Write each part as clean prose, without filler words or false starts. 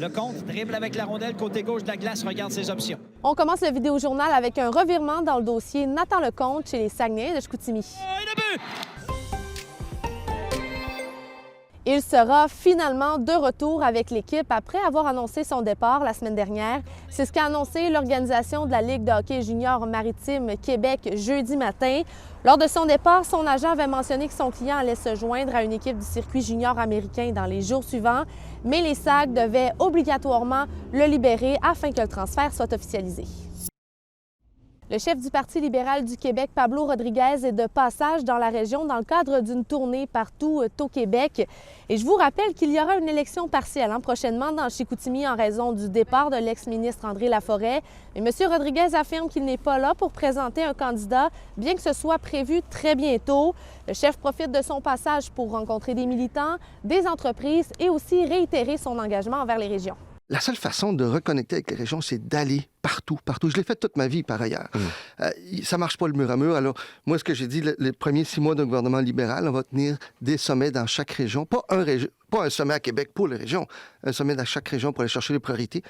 Lecomte dribble avec la rondelle côté gauche de la glace, regarde ses options. On commence le vidéojournal avec un revirement dans le dossier Nathan Lecomte chez les Saguenay de Chicoutimi. Et le but! Il sera finalement de retour avec l'équipe après avoir annoncé son départ la semaine dernière. C'est ce qu'a annoncé l'organisation de la Ligue de hockey junior maritime Québec jeudi matin. Lors de son départ, son agent avait mentionné que son client allait se joindre à une équipe du circuit junior américain dans les jours suivants, mais les Sags devaient obligatoirement le libérer afin que le transfert soit officialisé. Le chef du Parti libéral du Québec, Pablo Rodriguez, est de passage dans la région dans le cadre d'une tournée partout au Québec. Et je vous rappelle qu'il y aura une élection partielle prochainement dans Chicoutimi en raison du départ de l'ex-ministre André Laforêt. Mais M. Rodriguez affirme qu'il n'est pas là pour présenter un candidat, bien que ce soit prévu très bientôt. Le chef profite de son passage pour rencontrer des militants, des entreprises et aussi réitérer son engagement envers les régions. La seule façon de reconnecter avec les régions, c'est d'aller partout. Je l'ai fait toute ma vie, par ailleurs. Ça marche pas le mur à mur. Alors, moi, ce que j'ai dit, les premiers 6 mois d'un gouvernement libéral, on va tenir des sommets dans chaque région. Pas un sommet à Québec pour les régions, un sommet dans chaque région pour aller chercher les priorités.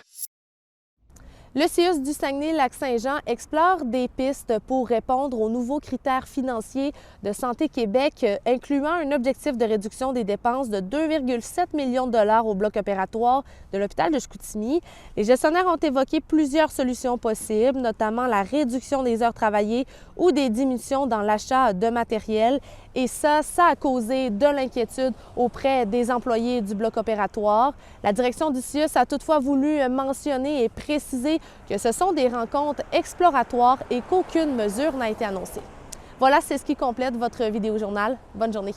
Le CIUS du Saguenay-Lac-Saint-Jean explore des pistes pour répondre aux nouveaux critères financiers de Santé Québec, incluant un objectif de réduction des dépenses de 2,7 millions de dollars au bloc opératoire de l'hôpital de Chicoutimi. Les gestionnaires ont évoqué plusieurs solutions possibles, notamment la réduction des heures travaillées ou des diminutions dans l'achat de matériel. Et ça a causé de l'inquiétude auprès des employés du bloc opératoire. La direction du CIUS a toutefois voulu mentionner et préciser que ce sont des rencontres exploratoires et qu'aucune mesure n'a été annoncée. Voilà, c'est ce qui complète votre vidéojournal. Bonne journée.